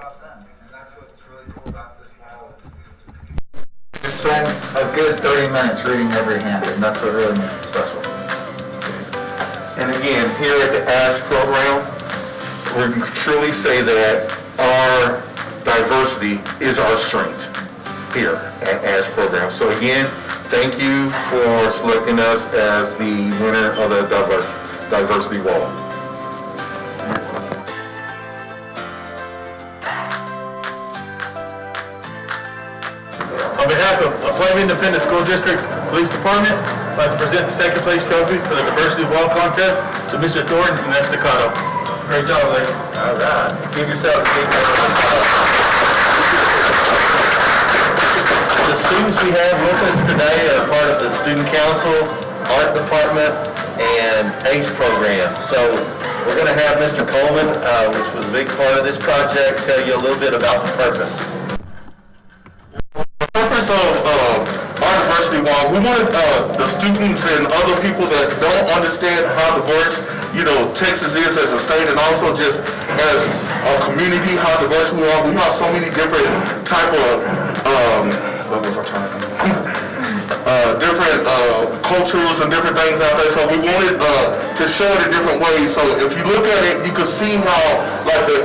about them, and that's what's really cool about this wall. We spend a good 30 minutes reading every hand, and that's what really makes it special. And again, here at the ASH program, we can truly say that our diversity is our strength here at ASH program. So again, thank you for selecting us as the winner of the diversity wall. On behalf of Plainview Independent School District Police Department, I'd like to present the second place trophy for the Diversity Wall Contest to Mr. Thornton and Estacado. Great job, ladies. All right, give yourself a big round. The students we have with us today are part of the Student Council, Art Department, and ACE program. So we're going to have Mr. Coleman, which was a big part of this project, tell you a little bit about the purpose. The purpose of our diversity wall, we wanted the students and other people that don't understand how diverse, Texas is as a state, and also just as a community, how diverse we are. We have so many different type of, different cultures and different things out there. So we wanted to show it in different ways. So if you look at it, you can see how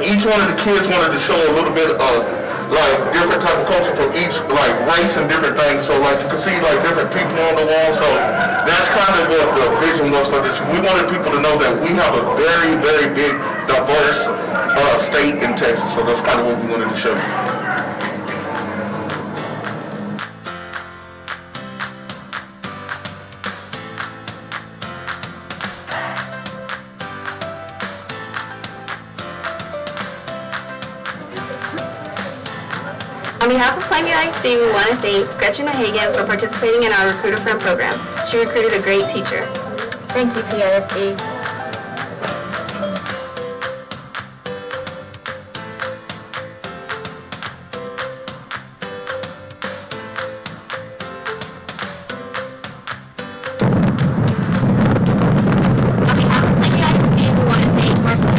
each one of the kids wanted to show a little bit of different type of culture from each race and different things. So you can see different people on the wall. So that's kind of what the vision was for this. We wanted people to know that we have a very, very big, diverse state in Texas. So that's kind of what we wanted to show you. On behalf of Plainview ISD, we want to thank Gretchen Mahagan for participating in our Recruiter Friend program. She recruited a great teacher. Thank you, PISD. On behalf of Plainview ISD, we want to thank Marcel.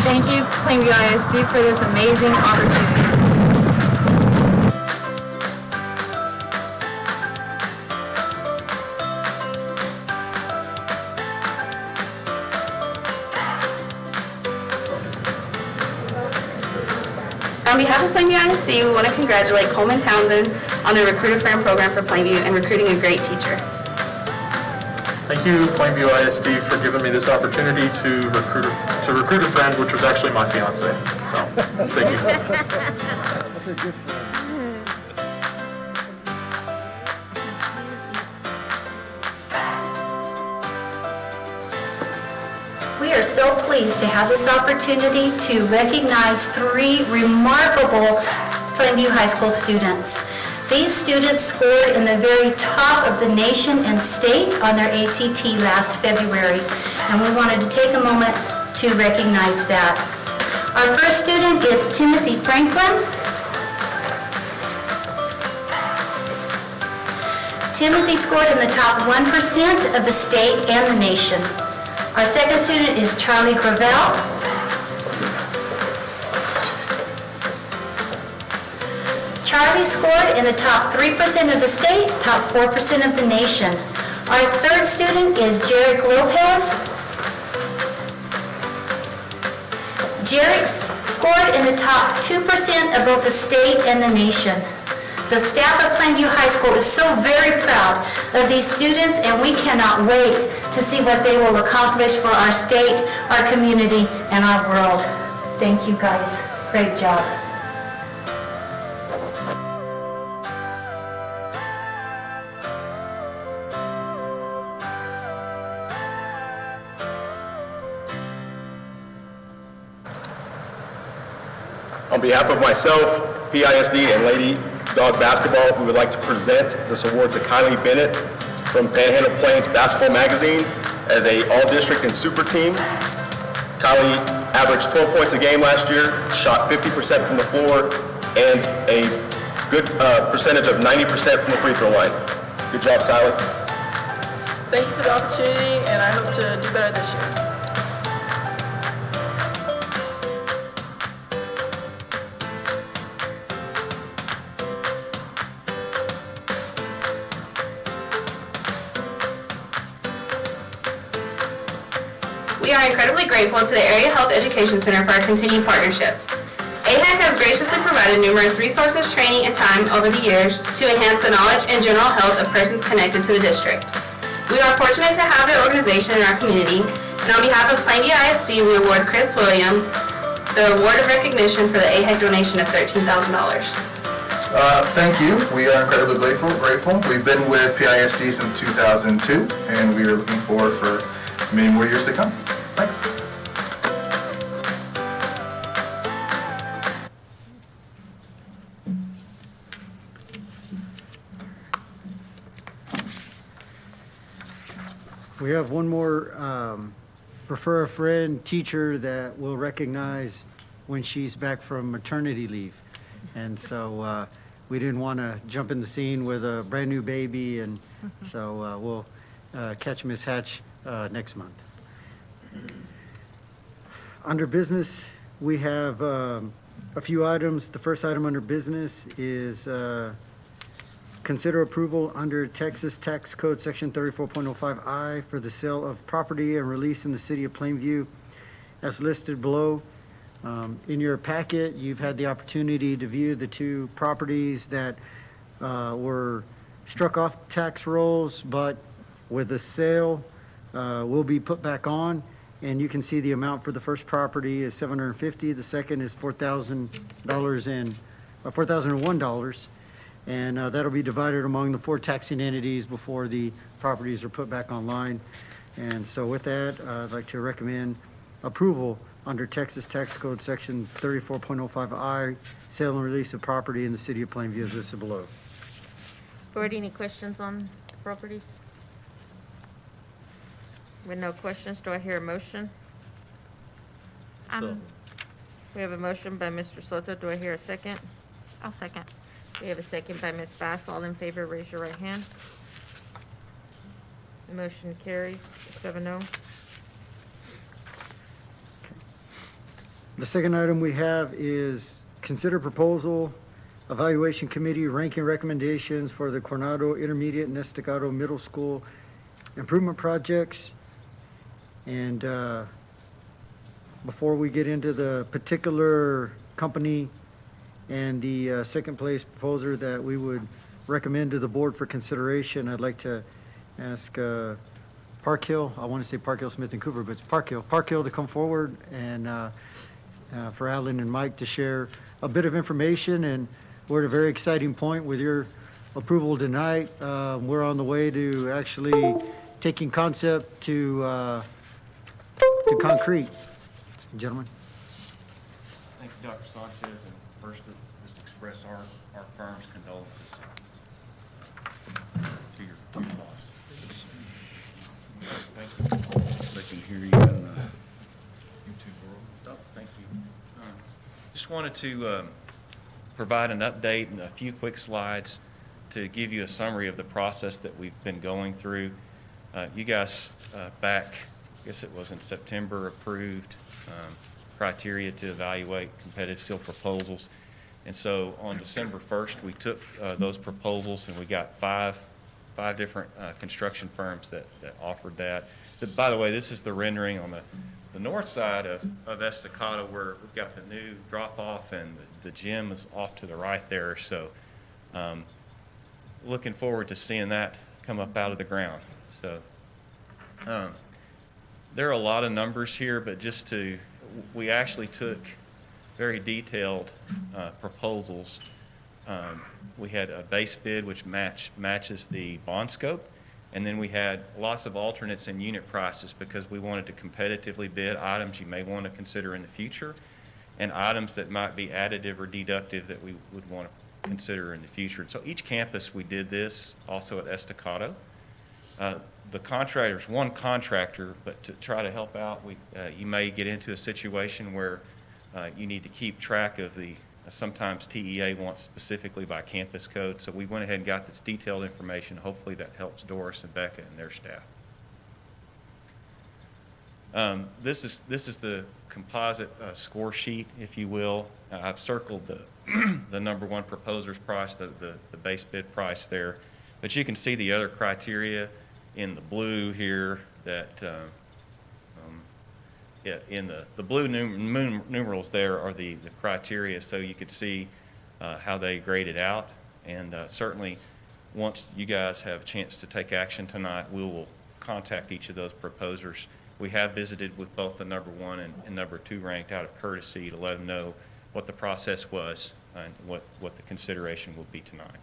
Thank you, Plainview ISD, for this amazing opportunity. On behalf of Plainview ISD, we want to congratulate Coleman Townsend on the Recruiter Friend program for Plainview and recruiting a great teacher. Thank you, Plainview ISD, for giving me this opportunity to recruit a friend, which was actually my fiance. So, thank you. That's a good friend. We are so pleased to have this opportunity to recognize 3 remarkable Plainview High School students. These students scored in the very top of the nation and state on their ACT last February, and we wanted to take a moment to recognize that. Our first student is Timothy Franklin. Timothy scored in the top 1% of the state and the nation. Our second student is Charlie Gravel. Charlie scored in the top 3% of the state, top 4% of the nation. Our third student is Jarek Lopez. Jarek scored in the top 2% of both the state and the nation. The staff of Plainview High School is so very proud of these students, and we cannot wait to see what they will accomplish for our state, our community, and our world. Thank you, guys. Great job. On behalf of myself, PISD, and Lady Dog Basketball, we would like to present this award to Kylie Bennett from Panhandle Plains Basketball Magazine as a all-district and super team. Kylie averaged 12 points a game last year, shot 50% from the floor, and a good percentage of 90% from the free throw line. Good job, Kylie. Thank you for the opportunity, and I hope to do better this year. We are incredibly grateful to the Area Health Education Center for our continued partnership. AHEC has graciously provided numerous resources, training, and time over the years to enhance the knowledge and general health of persons connected to the district. We are fortunate to have their organization in our community, and on behalf of Plainview ISD, we award Chris Williams the award of recognition for the AHEC donation of $13,000. Thank you. We are incredibly grateful. We've been with PISD since 2002, and we are looking forward for many more years to come. Thanks. We have one more prefer a friend teacher that we'll recognize when she's back from maternity leave. And so we didn't want to jump in the scene with a brand new baby, and so we'll catch Miss Hatch next month. Under business, we have a few items. The first item under business is consider approval under Texas Tax Code Section 34.05I for the sale of property and release in the city of Plainview as listed below. In your packet, you've had the opportunity to view the two properties that were struck off tax rolls, but with the sale will be put back on. And you can see the amount for the first property is $750. The second is $4,001. And that'll be divided among the 4 taxing entities before the properties are put back online. And so with that, I'd like to recommend approval under Texas Tax Code Section 34.05I, sale and release of property in the city of Plainview as listed below. Board, any questions on the properties? With no questions, do I hear a motion? We have a motion by Mr. Soto. Do I hear a second? I'll second. We have a second by Ms. Bass. All in favor, raise your right hand. The motion carries 7-0. The second item we have is consider proposal, evaluation committee ranking recommendations for the Coronado Intermediate and Estacado Middle School improvement projects. And before we get into the particular company and the second place proposer that we would recommend to the board for consideration, I'd like to ask Park Hill, I want to say Park Hill, Smith and Cooper, but it's Park Hill to come forward, and for Alan and Mike to share a bit of information. And we're at a very exciting point with your approval tonight. We're on the way to actually taking concept to concrete. Gentlemen. Thank you, Dr. Sanchez, and first, just express our firm's condolences to your loss. Thanks. They can hear you in the YouTube world. Oh, thank you. Just wanted to provide an update and a few quick slides to give you a summary of the process that we've been going through. You guys back, I guess it was in September, approved criteria to evaluate competitive seal proposals. And so on December 1st, we took those proposals, and we got five different construction firms that offered that. By the way, this is the rendering on the north side of Estacado, where we've got the new drop-off, and the gym is off to the right there. So looking forward to seeing that come up out of the ground. So there are a lot of numbers here, but we actually took very detailed proposals. We had a base bid which matches the bond scope, and then we had lots of alternates and unit prices because we wanted to competitively bid items you may want to consider in the future and items that might be additive or deductive that we would want to consider in the future. And so each campus we did this, also at Estacado. The contractor's one contractor, but to try to help out, you may get into a situation where you need to keep track of sometimes TEA wants specifically by campus code. So we went ahead and got this detailed information. Hopefully that helps Doris and Becca and their staff. This is the composite score sheet, if you will. I've circled the the number one proposer's price, the base bid price there, but you can see the other criteria in the blue here that in the blue numerals there are the criteria, so you could see how they grade it out. And certainly, once you guys have a chance to take action tonight, we will contact each of those proposers. We have visited with both the number one and number two ranked out of courtesy to let them know what the process was and what the consideration will be tonight.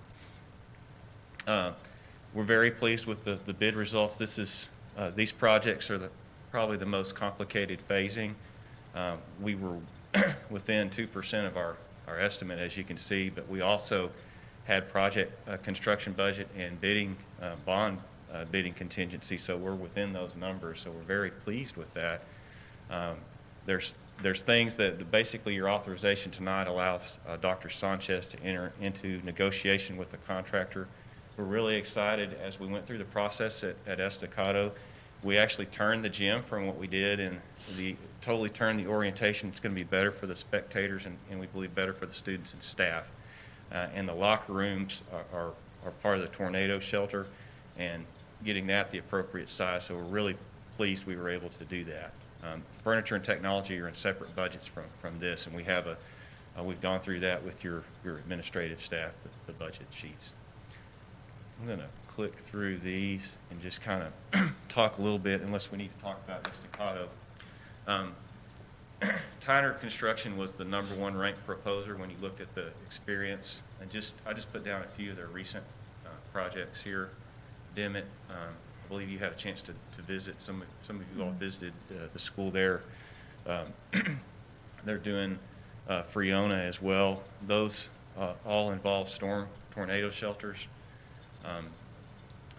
We're very pleased with the bid results. These projects are probably the most complicated phasing. We were within 2% of our estimate, as you can see, but we also had project construction budget and bidding bond bidding contingency, so we're within those numbers, so we're very pleased with that. There's things that basically your authorization tonight allows Dr. Sanchez to enter into negotiation with the contractor. We're really excited as we went through the process at Estacado. We actually turned the gym from what we did and totally turned the orientation. It's going to be better for the spectators and we believe better for the students and staff. And the locker rooms are part of the tornado shelter and getting that the appropriate size. So we're really pleased we were able to do that. Furniture and technology are in separate budgets from this, and we've gone through that with your administrative staff, the budget sheets. I'm going to click through these and just kind of talk a little bit, unless we need to talk about Estacado. Tyner Construction was the number one ranked proposer when you looked at the experience. And I just put down a few of their recent projects here. Dimmitt, I believe you had a chance to visit. Some of you all visited the school there. They're doing Friona as well. Those all involve tornado shelters.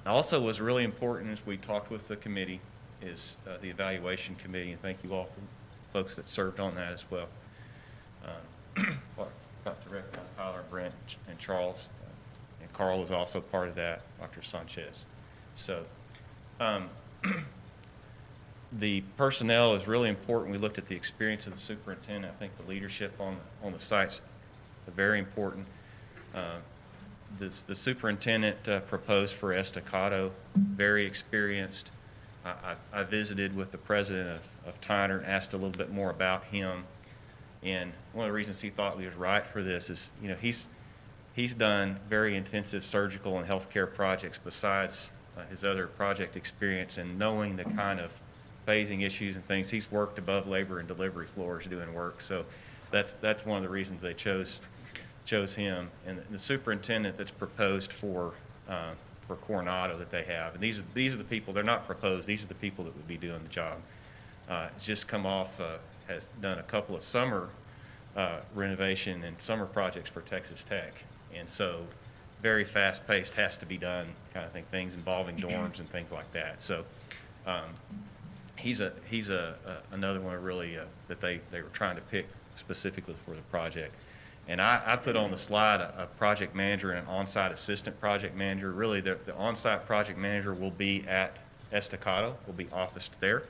Also was really important as we talked with the committee is the evaluation committee, and thank you all for folks that served on that as well. Got to recognize Tyler, Brent, and Charles, and Carl was also part of that, Dr. Sanchez. So the personnel is really important. We looked at the experience of the superintendent. I think the leadership on the sites are very important. The superintendent proposed for Estacado, very experienced. I visited with the president of Tyner and asked a little bit more about him. And one of the reasons he thought he was right for this is, he's done very intensive surgical and healthcare projects besides his other project experience, and knowing the kind of phasing issues and things. He's worked above labor and delivery floors doing work. So that's one of the reasons they chose him. And the superintendent that's proposed for Coronado that they have, and these are the people, they're not proposed, these are the people that would be doing the job. It's just come off, has done a couple of summer renovation and summer projects for Texas Tech, and so very fast-paced, has to be done kind of thing, things involving dorms and things like that. So he's another one really that they were trying to pick specifically for the project. And I put on the slide a project manager and an on-site assistant project manager. Really, the on-site project manager will be at Estacado, will be officed there.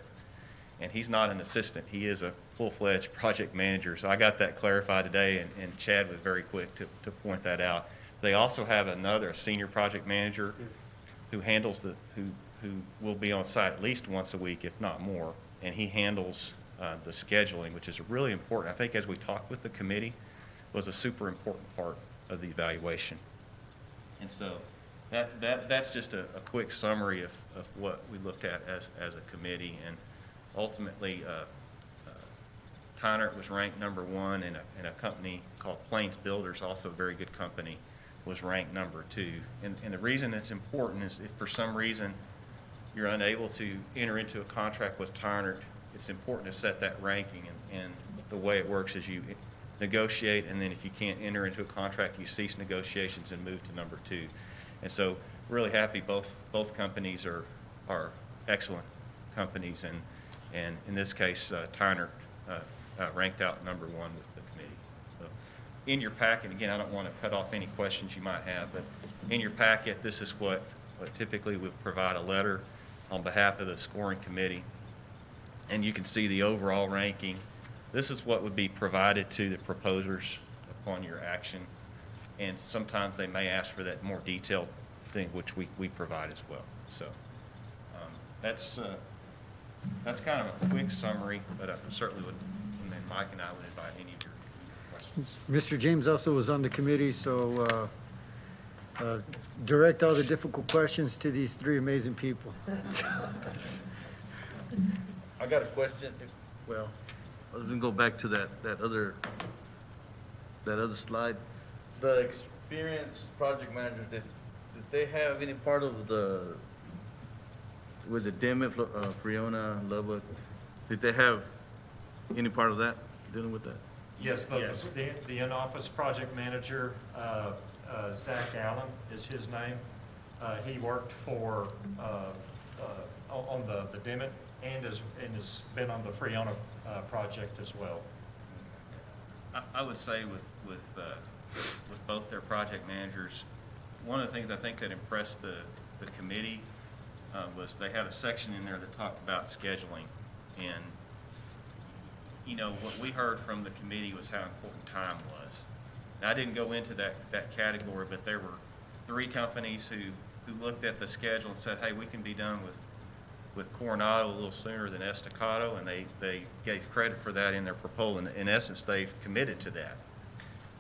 And he's not an assistant. He is a full-fledged project manager. So I got that clarified today, and Chad was very quick to point that out. They also have a senior project manager who handles who will be on site at least once a week, if not more. And he handles the scheduling, which is really important. I think as we talked with the committee, was a super important part of the evaluation. And so that's just a quick summary of what we looked at as a committee. And ultimately, Tyner was ranked number one, and a company called Plains Builders, also a very good company, was ranked number two. And the reason it's important is if for some reason you're unable to enter into a contract with Tyner, it's important to set that ranking. And the way it works is you negotiate, and then if you can't enter into a contract, you cease negotiations and move to number two. And so really happy both companies are excellent companies, and in this case, Tyner ranked out number one with the committee. So in your packet, again, I don't want to cut off any questions you might have, but in your packet, this is what typically would provide a letter on behalf of the scoring committee. and you can see the overall ranking. This is what would be provided to the proposers upon your action, and sometimes they may ask for that more detailed thing, which we provide as well. So that's kind of a quick summary, but I certainly would, and then Mike and I would invite any of your questions. Mr. James also was on the committee, so direct all the difficult questions to these three amazing people. I got a question. Well, I was gonna go back to that other slide. The experienced project manager, did they have any part of was it Dimmitt, Friona, Lubbock? Did they have any part of that, dealing with that? Yes, the in-office project manager, Zach Allen is his name. He worked for, on the Dimmitt and has been on the Friona project as well. I would say with both their project managers, one of the things I think that impressed the committee was they had a section in there that talked about scheduling. And, you know, what we heard from the committee was how important time was. Now, I didn't go into that category, but there were 3 companies who looked at the schedule and said, hey, we can be done with Coronado a little sooner than Estacado, and they gave credit for that in their proposal. In essence, they've committed to that.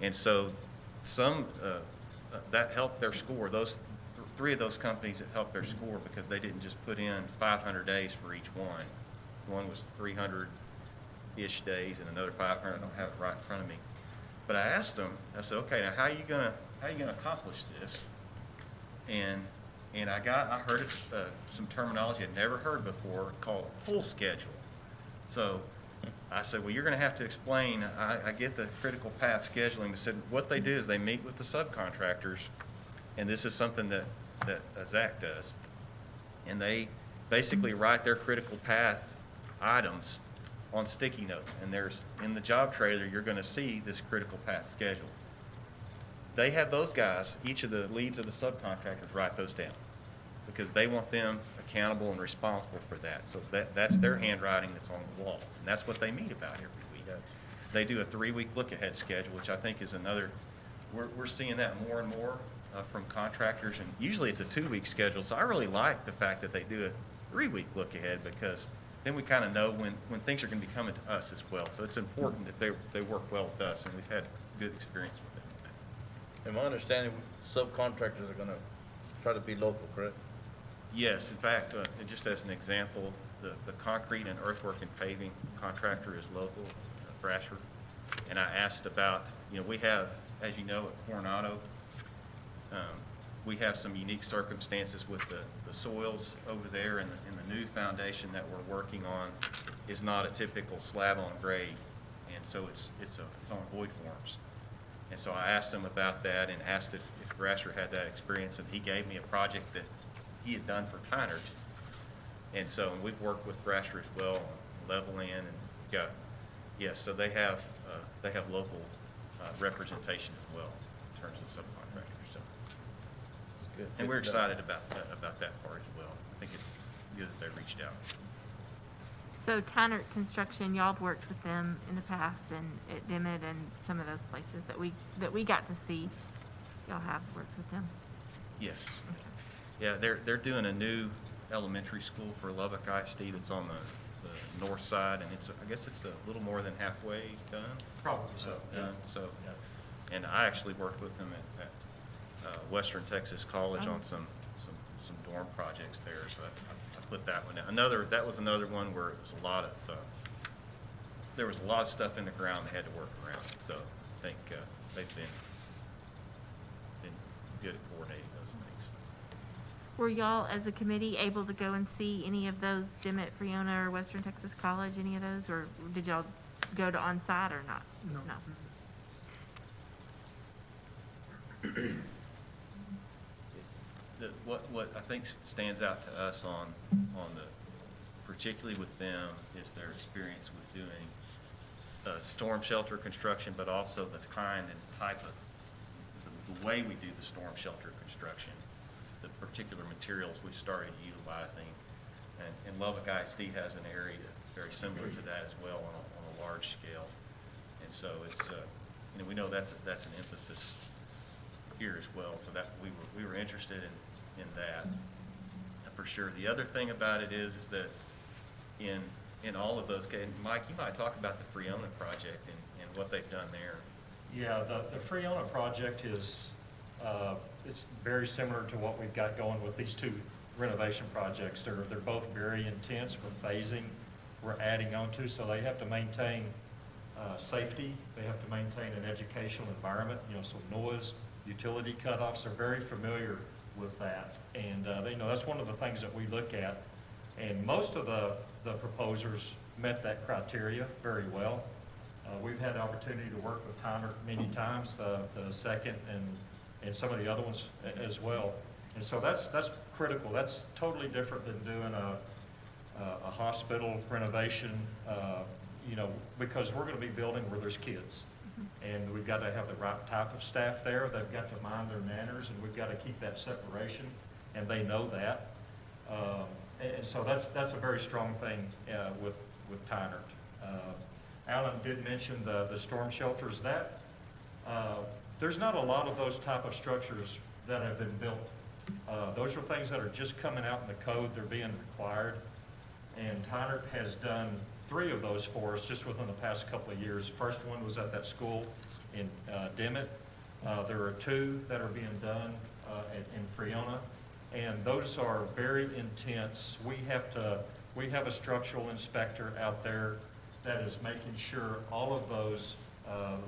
And so that helped their score. Those 3 of those companies that helped their score because they didn't just put in 500 days for each one. One was 300-ish days and another 500. I don't have it right in front of me. But I asked them, I said, okay, now how are you gonna accomplish this? And I heard some terminology I'd never heard before called pull schedule. So I said, well, you're gonna have to explain, I get the critical path scheduling. I said, what they do is they meet with the subcontractors, and this is something that Zach does. And they basically write their critical path items on sticky notes. And in the job trailer, you're gonna see this critical path schedule. They have those guys, each of the leads of the subcontractors, write those down because they want them accountable and responsible for that. So that's their handwriting that's on the wall. And that's what they meet about every week. They do a 3-week look-ahead schedule, which I think is another, we're seeing that more and more from contractors, and usually it's a 2-week schedule. So I really like the fact that they do a 3-week look-ahead because then we kind of know when things are going to be coming to us as well. So it's important that they work well with us, and we've had good experience with them. In my understanding, subcontractors are gonna try to be local, correct? Yes, in fact, just as an example, the concrete and earthwork and paving contractor is local, Thrasher. And I asked about, you know, we have, as you know, at Coronado, we have some unique circumstances with the soils over there, and the new foundation that we're working on is not a typical slab on grade, and so it's on void forms. And so I asked him about that and asked if Thrasher had that experience, and he gave me a project that he had done for Kynert. And so we've worked with Thrasher as well on level in, and got, yes, so they have local representation as well in terms of subcontractors. So. Good. And we're excited about that part as well. I think it's good that they reached out. So Tyner Construction, y'all have worked with them in the past and at Dimmitt and some of those places that we got to see. Y'all have worked with them? Yes. Okay. Yeah, they're doing a new elementary school for Lubbock ISD that's on the north side, and I guess it's a little more than halfway done. Probably so. So, and I actually worked with them at Western Texas College on some dorm projects there. So I put that one down. That was another one where it was there was a lot of stuff in the ground they had to work around. So I think they've been good at coordinating those things. Were y'all, as a committee, able to go and see any of those, Dimmitt, Friona, or Western Texas College, any of those? Or did y'all go to on-site or not? No. What I think stands out to us on particularly with them, is their experience with doing storm shelter construction, but also the kind and type of the way we do the storm shelter construction, the particular materials we started utilizing, and Lubbock ISD has an area very similar to that as well on a large scale. And so it's, we know that's an emphasis here as well, so that we were interested in that for sure. The other thing about it is that in all of those cases, Mike, you might talk about the Freona project and what they've done there. Yeah, the Freona project is, it's very similar to what we've got going with these two renovation projects. They're both very intense with phasing we're adding on to, so they have to maintain safety, they have to maintain an educational environment, so noise, utility cutoffs, are very familiar with that. And that's one of the things that we look at. And most of the proposers met that criteria very well. We've had the opportunity to work with Tyner many times, the second and some of the other ones as well. And so that's critical. That's totally different than doing a hospital renovation, because we're going to be building where there's kids. And we've got to have the right type of staff there. They've got to mind their manners, and we've got to keep that separation, and they know that. And so that's a very strong thing with Tyner. Alan did mention the storm shelters. There's not a lot of those type of structures that have been built. Those are things that are just coming out in the code. They're being required. And Tyner has done 3 of those for us just within the past couple of years. First one was at that school in Dimmitt. There are 2 that are being done in Freona, and those are very intense. We have a structural inspector out there that is making sure all of those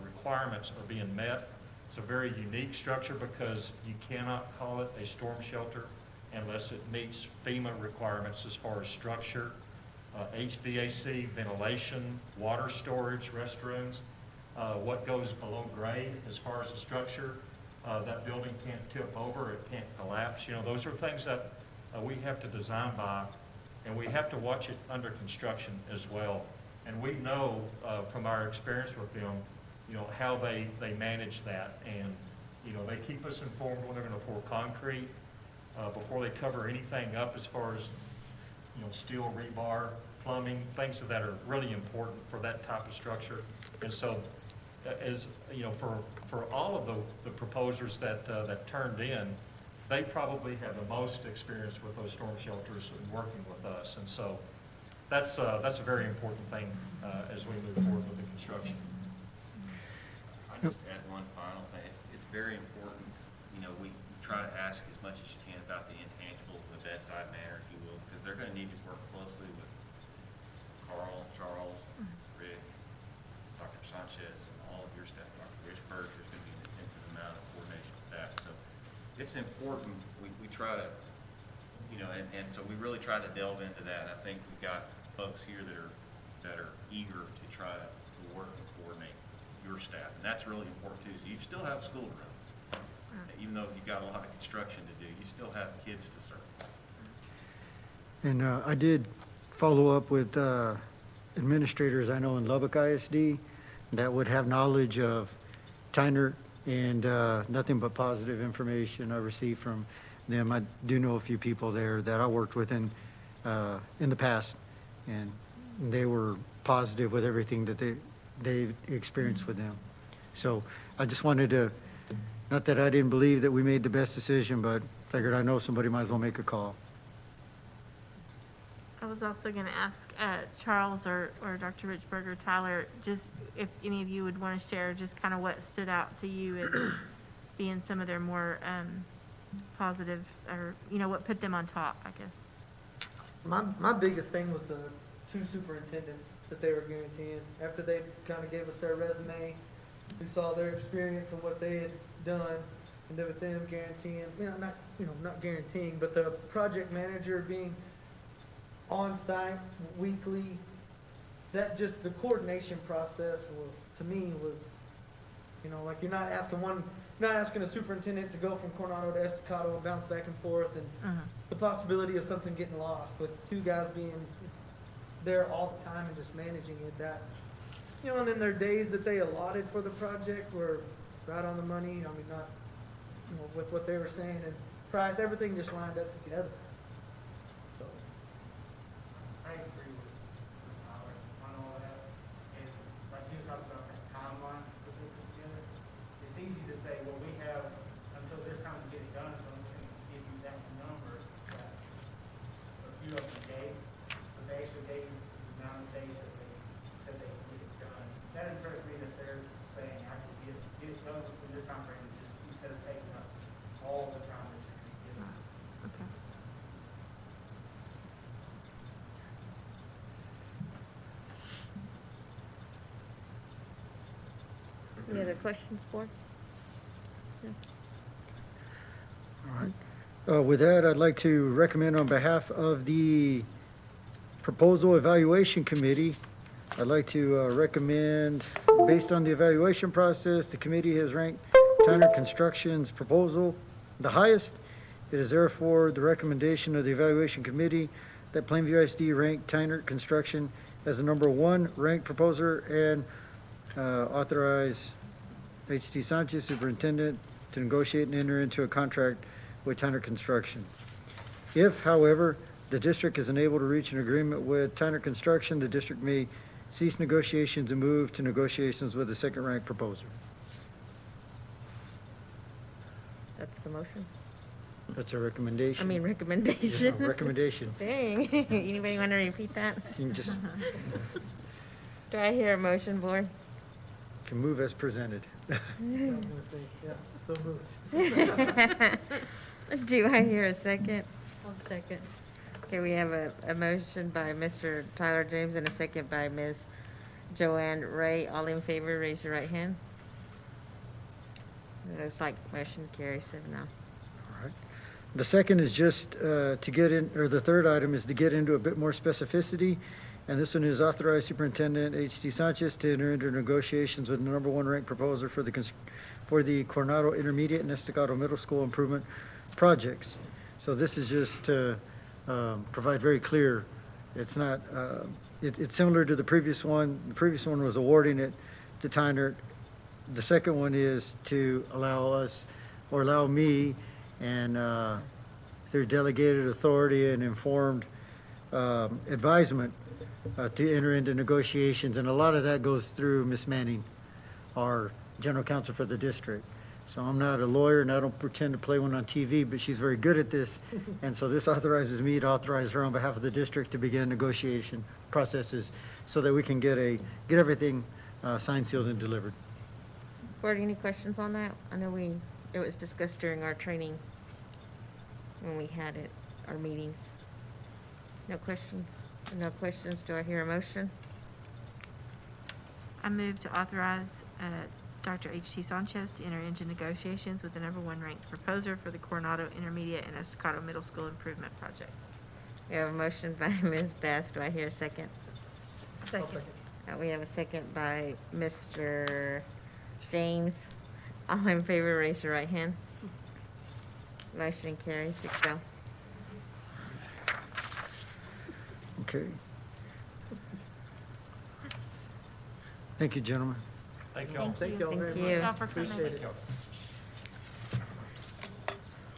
requirements are being met. It's a very unique structure because you cannot call it a storm shelter unless it meets FEMA requirements as far as structure, HVAC, ventilation, water storage, restrooms, what goes below grade as far as the structure. That building can't tip over, it can't collapse. Those are things that we have to design by, and we have to watch it under construction as well. And we know from our experience with them, how they manage that. And, they keep us informed when they're going to pour concrete, before they cover anything up as far as, steel rebar, plumbing, things that are really important for that type of structure. And so, for all of the proposers that turned in, they probably have the most experience with those storm shelters and working with us. And so that's a very important thing as we move forward with the construction. I just add one final thing. It's very important. We try to ask as much as you can about the intangibles in the bedside manner, if you will, because they're going to need to work closely with Carl, Charles, Rick, Dr. Sanchez, and all of your staff, Dr. Richburg. There's going to be an intensive amount of coordination with that. So it's important. We try to, and so we really try to delve into that. And I think we've got folks here that are eager to try to work and coordinate your staff. And that's really important too. So you still have school to run. Even though you've got a lot of construction to do, you still have kids to serve. And I did follow up with administrators I know in Lubbock ISD that would have knowledge of Tyner, and nothing but positive information I received from them. I do know a few people there that I worked with in the past, and they were positive with everything that they experienced with them. So I just wanted to, not that I didn't believe that we made the best decision, but figured I know somebody might as well make a call. I was also going to ask Charles or Dr. Richburg or Tyler, just if any of you would want to share just kind of what stood out to you as being some of their more positive, or, what put them on top, I guess. My biggest thing was the 2 superintendents that they were guaranteeing. After they kind of gave us their resume, we saw their experience and what they had done, and then with them guaranteeing, not guaranteeing, but the project manager being on site weekly, that just the coordination process to me was, like you're not asking a superintendent to go from Coronado to Estacado and bounce back and forth, and the possibility of something getting lost, with 2 guys being there all the time and just managing it. That, and then their days that they allotted for the project were right on the money. I mean, not, with what they were saying, and price, everything just lined up together. So I agree with done within your time frame, just instead of taking up all the time that you're given. Okay. Any other questions, board? With that, I'd like to recommend on behalf of the Proposal Evaluation Committee, I'd like to recommend, based on the evaluation process, the committee has ranked Tyner Construction's proposal the highest. It is therefore the recommendation of the evaluation committee that Plainview ISD rank Tyner Construction as the number one ranked proposer and authorize H.T. Sanchez, superintendent, to negotiate and enter into a contract with Tyner Construction. If, however, the district is unable to reach an agreement with Tyner Construction, the district may cease negotiations and move to negotiations with the second-ranked proposer. That's the motion. That's a recommendation. I mean, recommendation. Yeah, recommendation. Dang. Anybody want to repeat that? You can just Do I hear a motion, board? can move as presented. I was gonna say, yeah, so moved. Do I hear a second? I'll second. Okay, we have a motion by Mr. Tyler James and a second by Ms. Joanne Ray. All in favor, raise your right hand. It looks like motion carries 7-0. All right. The second is just to get in, or the third item is to get into a bit more specificity. And this one is authorize Superintendent H.T. Sanchez to enter into negotiations with the number one ranked proposer for the Coronado Intermediate and Estacado Middle School improvement projects. So this is just to provide very clear, it's not, it's similar to the previous one. The previous one was awarding it to Tyner. The second one is to allow us, or allow me, and through delegated authority and informed advisement, to enter into negotiations, and a lot of that goes through Ms. Manning, our general counsel for the district. So I'm not a lawyer, and I don't pretend to play one on TV, but she's very good at this, and so this authorizes me to authorize her on behalf of the district to begin negotiation processes so that we can get everything signed, sealed, and delivered. Board, any questions on that? I know it was discussed during our training when we had it, our meetings. No questions? No questions, do I hear a motion? I move to authorize Dr. H.T. Sanchez to enter into negotiations with the number one ranked proposer for the Coronado Intermediate and Estacado Middle School Improvement Project. We have a motion by Ms. Bass, do I hear a second? Second. We have a second by Mr. James. All in favor, raise your right hand. Motion carries 6-0. Okay. Thank you, gentlemen. Thank y'all. Thank y'all very Thank much. you. Y'all for coming. Appreciate it.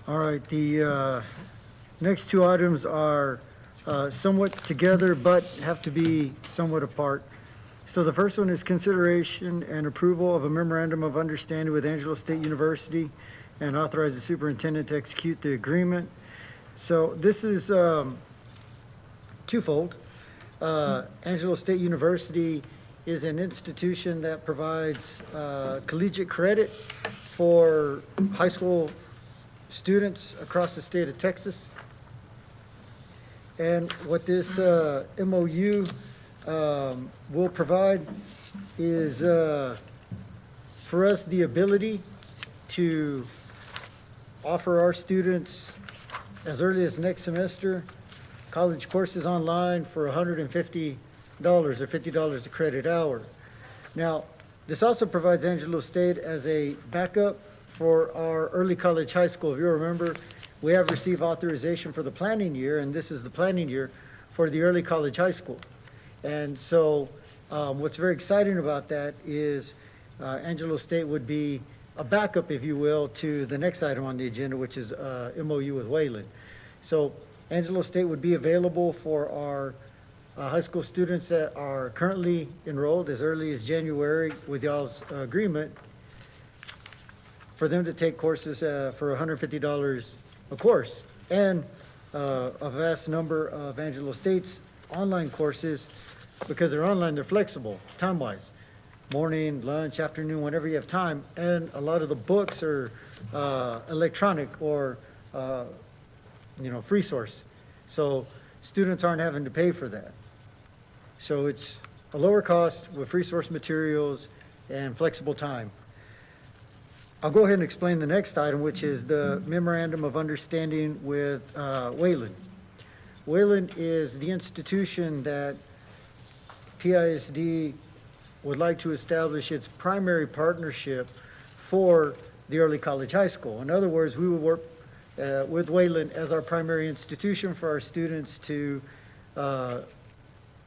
All right, the next two items are somewhat together, but have to be somewhat apart. So the first one is consideration and approval of a memorandum of understanding with Angelo State University and authorize the superintendent to execute the agreement. So this is twofold. Angelo State University is an institution that provides collegiate credit for high school students across the state of Texas. And what this MOU will provide is for us the ability to offer our students as early as next semester college courses online for $150 or $50 a credit hour. Now, this also provides Angelo State as a backup for our early college high school. If you remember, we have received authorization for the planning year, and this is the planning year for the early college high school. And so what's very exciting about that is Angelo State would be a backup, if you will, to the next item on the agenda, which is MOU with Wayland. So Angelo State would be available for our high school students that are currently enrolled as early as January with y'all's agreement, for them to take courses for $150 a course. And a vast number of Angelo State's online courses, because they're online, they're flexible, time-wise. morning, lunch, afternoon, whenever you have time. And a lot of the books are electronic or, free source. So students aren't having to pay for that. So it's a lower cost with free source materials and flexible time. I'll go ahead and explain the next item, which is the memorandum of understanding with Wayland. Wayland is the institution that PISD would like to establish its primary partnership for the early college high school. In other words, we would work with Wayland as our primary institution for our students to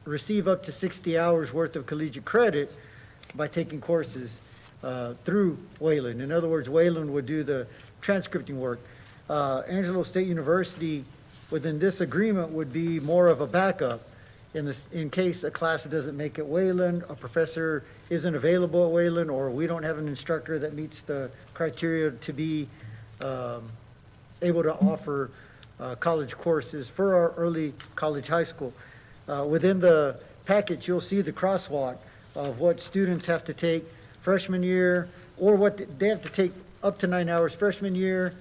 receive up to 60 hours worth of collegiate credit by taking courses through Wayland. In other words, Wayland would do the transcripting work. Angelo State University, within this agreement, would be more of a backup in case a class doesn't make it Wayland, a professor isn't available at Wayland, or we don't have an instructor that meets the criteria to be able to offer college courses for our early college high school. Within the package, you'll see the crosswalk of what students have to take freshman year, or what they have to take up to 9 hours freshman year,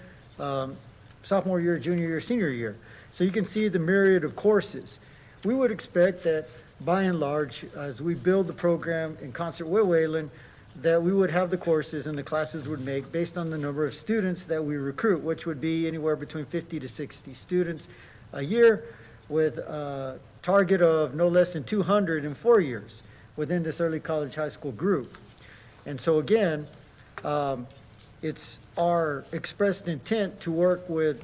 sophomore year, junior year, senior year. So you can see the myriad of courses. We would expect that by and large, as we build the program in concert with Wayland, that we would have the courses and the classes would make based on the number of students that we recruit, which would be anywhere between 50 to 60 students a year, with a target of no less than 200 in 4 years within this early college high school group. And so again, it's our expressed intent to work with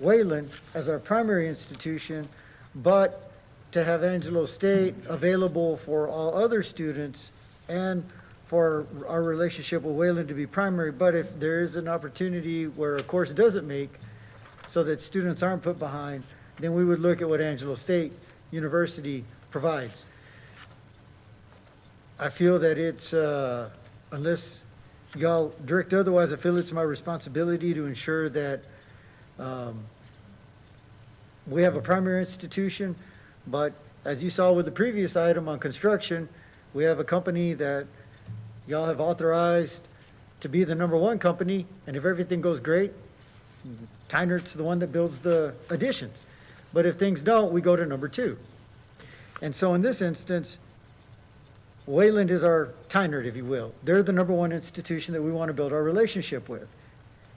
Wayland as our primary institution, but to have Angelo State available for all other students and for our relationship with Wayland to be primary. But if there is an opportunity where a course doesn't make, so that students aren't put behind, then we would look at what Angelo State University provides. I feel that it's, unless y'all direct otherwise, I feel it's my responsibility to ensure that we have a primary institution. But as you saw with the previous item on construction, we have a company that y'all have authorized to be the #1 company, and if everything goes great, Tynert's the one that builds the additions. But if things don't, we go to #2. And so in this instance, Wayland is our Tynert, if you will. They're the #1 institution that we want to build our relationship with.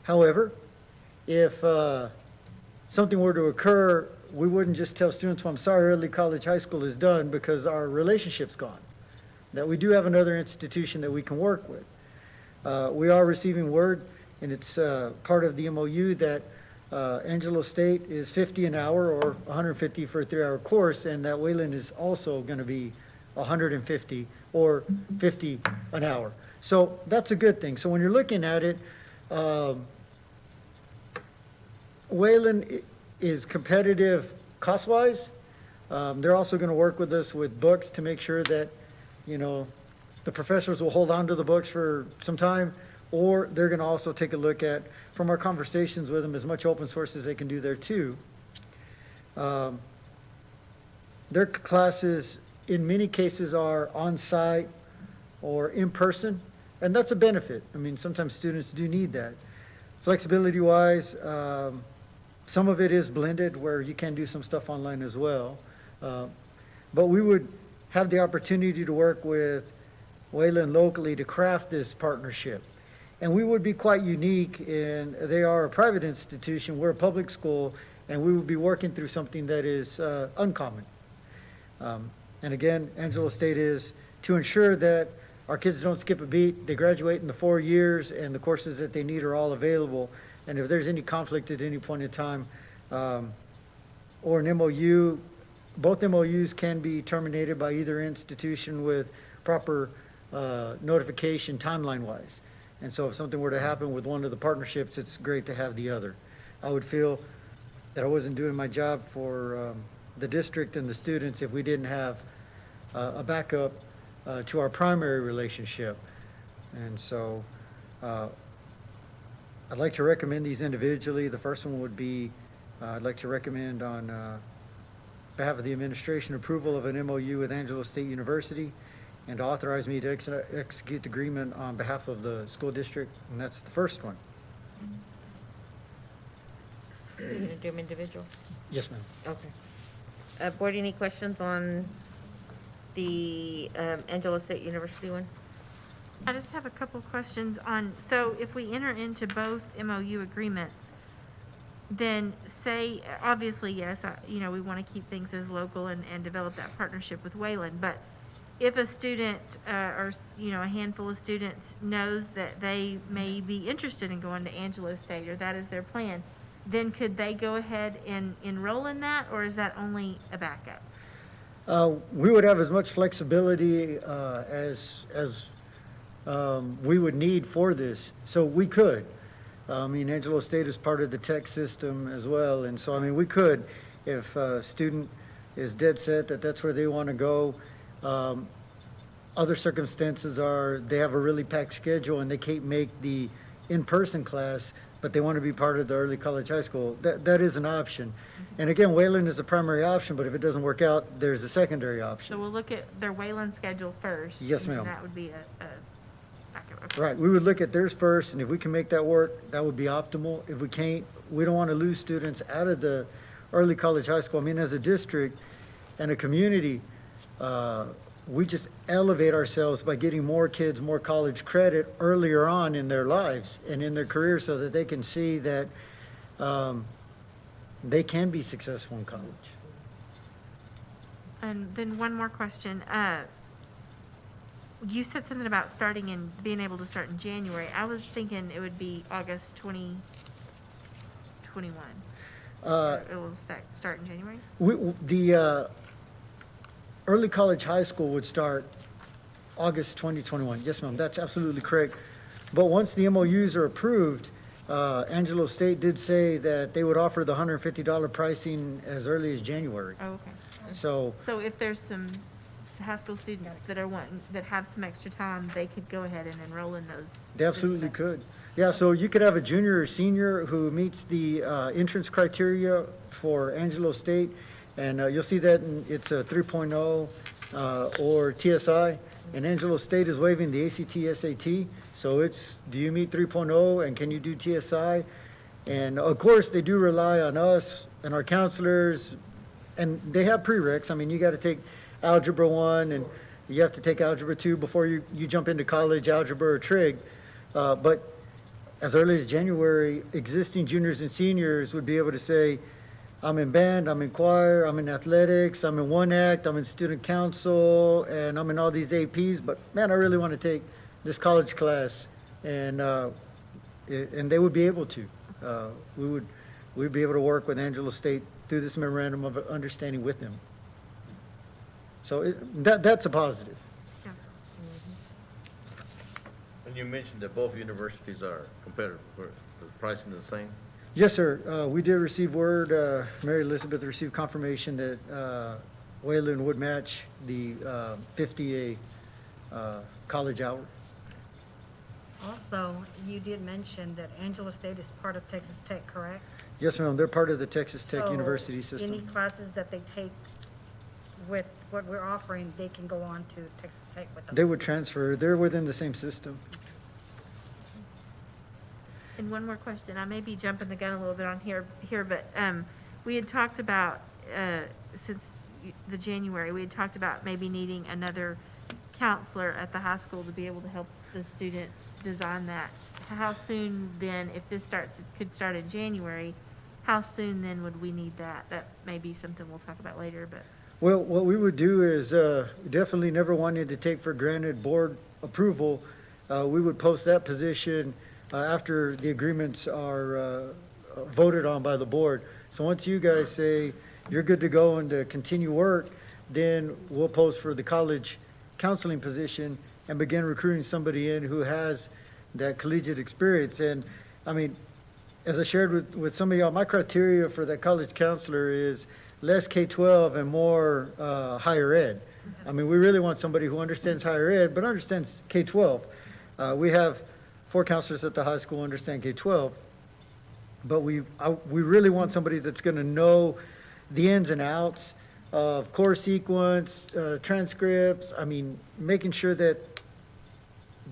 However, if something were to occur, we wouldn't just tell students, well, I'm sorry, early college high school is done because our relationship's gone. That we do have another institution that we can work with. We are receiving word, and it's part of the MOU, that Angelo State is 50 an hour or 150 for a 3-hour course, and that Wayland is also going to be 150 or 50 an hour. So that's a good thing. So when you're looking at it, Wayland is competitive cost-wise. They're also going to work with us with books to make sure that, the professors will hold on to the books for some time, or they're going to also take a look at, from our conversations with them, as much open source as they can do there too. Their classes, in many cases, are on-site or in-person, and that's a benefit. I mean, sometimes students do need that. Flexibility-wise, some of it is blended where you can do some stuff online as well. But we would have the opportunity to work with Wayland locally to craft this partnership. And we would be quite unique in, they are a private institution, we're a public school, and we would be working through something that is uncommon. And again, Angelo State is to ensure that our kids don't skip a beat, they graduate in the 4 years, and the courses that they need are all available. And if there's any conflict at any point in time, or an MOU, both MOUs can be terminated by either institution with proper notification timeline-wise. And so if something were to happen with one of the partnerships, it's great to have the other. I would feel that I wasn't doing my job for the district and the students if we didn't have a backup to our primary relationship. And so I'd like to recommend these individually. The first one would be, I'd like to recommend on behalf of the administration approval of an MOU with Angelo State University. and to authorize me to execute the agreement on behalf of the school district, and that's the first one. You're gonna do them individual? Yes, ma'am. Okay. Board, any questions on the Angelo State University one? I just have a couple questions on, so if we enter into both MOU agreements, then say, obviously, yes, we want to keep things as local and develop that partnership with Wayland, but if a student, or, a handful of students knows that they may be interested in going to Angelo State, or that is their plan, then could they go ahead and enroll in that, or is that only a backup? We would have as much flexibility as we would need for this, so we could. Angelo State is part of the tech system as well, and so, we could, if a student is dead set that that's where they want to go. Other circumstances are they have a really packed schedule and they can't make the in-person class, but they want to be part of the early college high school. That is an option. And again, Wayland is a primary option, but if it doesn't work out, there's a secondary option. So we'll look at their Wayland schedule first. Yes, and ma'am. That would be a backup. Okay. Right, we would look at theirs first, and if we can make that work, that would be optimal. If we can't, we don't want to lose students out of the early college high school. As a district and a community, we just elevate ourselves by getting more kids more college credit earlier on in their lives and in their career so that they can see that they can be successful in college. And then one more question. You said something about being able to start in January. I was thinking it would be August 2021. It will start in January? The early college high school would start August 2021. Yes, ma'am, that's absolutely correct. But once the MOUs are approved, Angelo State did say that they would offer the $150 pricing as early as January. Oh, okay. So, if there's some high school students that have some extra time, they could go ahead and enroll in those. they absolutely could. Yeah, so you could have a junior or senior who meets the entrance criteria for Angelo State, and you'll see that it's a 3.0 or TSI, and Angelo State is waiving the ACT, SAT, so it's, do you meet 3.0 and can you do TSI? And of course, they do rely on us and our counselors, and they have prereqs. You got to take Algebra 1, and you have to take Algebra 2 before you jump into college, Algebra or Trig, but as early as January, existing juniors and seniors would be able to say, I'm in band, I'm in choir, I'm in athletics, I'm in one act, I'm in student council, and I'm in all these APs, but man, I really want to take this college class, and they would be able to. We'd be able to work with Angelo State through this memorandum of understanding with them. So that's a positive. And you mentioned that both universities are competitive, the pricing is the same? Yes, sir. We did receive word, Mary Elizabeth received confirmation that Wayland would match the 50 college hour. Also, you did mention that Angelo State is part of Texas Tech, correct? Yes, ma'am. They're part of the Texas Tech So, University system. any classes that they take with what we're offering, they can go on to Texas Tech with them? They would transfer. They're within the same system. And one more question. I may be jumping the gun a little bit on here, but we had talked about, since the January, we had talked about maybe needing another counselor at the high school to be able to help the students design that. How soon then, if this could start in January, how soon then would we need that? That may be something we'll talk about later, but. Well, what we would do is definitely never wanted to take for granted board approval. We would post that position after the agreements are voted on by the board. So once you guys say you're good to go and to continue work, then we'll post for the college counseling position and begin recruiting somebody in who has that collegiate experience. And as I shared with some of y'all, my criteria for that college counselor is less K-12 and more higher ed. We really want somebody who understands higher ed, but understands K-12. We have 4 counselors at the high school who understand K-12, but we really want somebody that's going to know the ins and outs of course sequence, transcripts, I mean, making sure that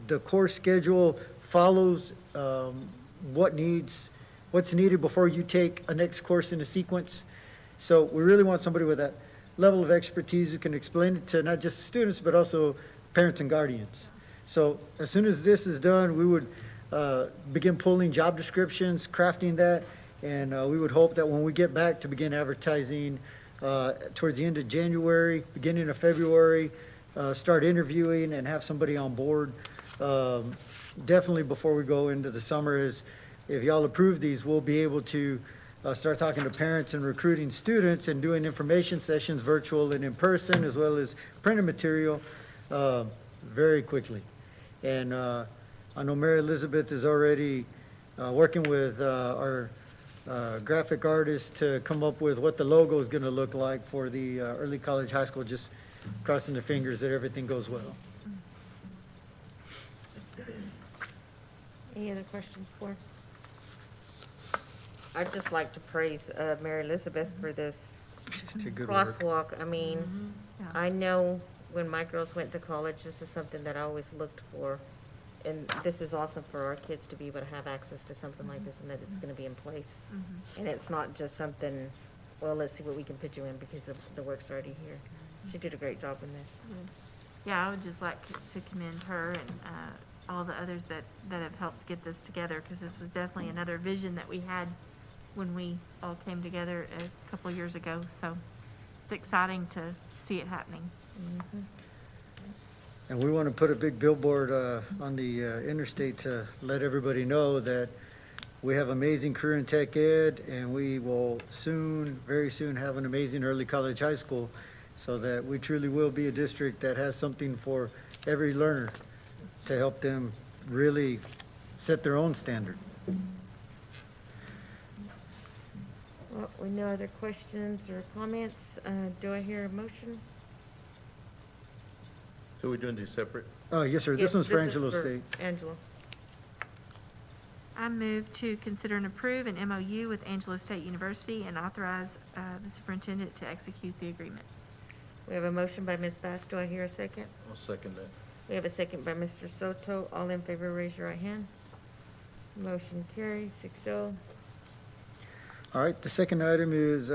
the course schedule follows what's needed before you take a next course in a sequence. So we really want somebody with that level of expertise who can explain it to not just students, but also parents and guardians. So as soon as this is done, we would begin pulling job descriptions, crafting that, and we would hope that when we get back to begin advertising towards the end of January, beginning of February, start interviewing and have somebody on board. Definitely before we go into the summer is, if y'all approve these, we'll be able to start talking to parents and recruiting students and doing information sessions, virtual and in person, as well as printed material, very quickly. And I know Mary Elizabeth is already working with our graphic artist to come up with what the logo is going to look like for the early college high school, just crossing the fingers that everything goes well. Any other questions for? I'd just like to praise Mary Elizabeth for this Good work. crosswalk. I mean, I know when my girls went to college, this is something that I always looked for. And this is awesome for our kids to be able to have access to something like this and that it's going to be in place. And it's not just something, well, let's see what we can put you in because the work's already here. She did a great job in this. Yeah, I would just like to commend her and all the others that have helped get this together, because this was definitely another vision that we had when we all came together a couple of years ago. So it's exciting to see it happening. And we want to put a big billboard on the interstate to let everybody know that we have amazing career in tech ed, and we will soon, very soon, have an amazing early college high school, so that we truly will be a district that has something for every learner to help them really set their own standard. Well, with no other questions or comments, do I hear a motion? So we're doing these separate? Yes, sir. This one's for Angelo State. Angelo. I move to consider and approve an MOU with Angelo State University and authorize the superintendent to execute the agreement. We have a motion by Ms. Bass. Do I hear a second? I'll second that. We have a second by Mr. Soto. All in favor, raise your right hand. Motion carries 6-0. All right, the second item is,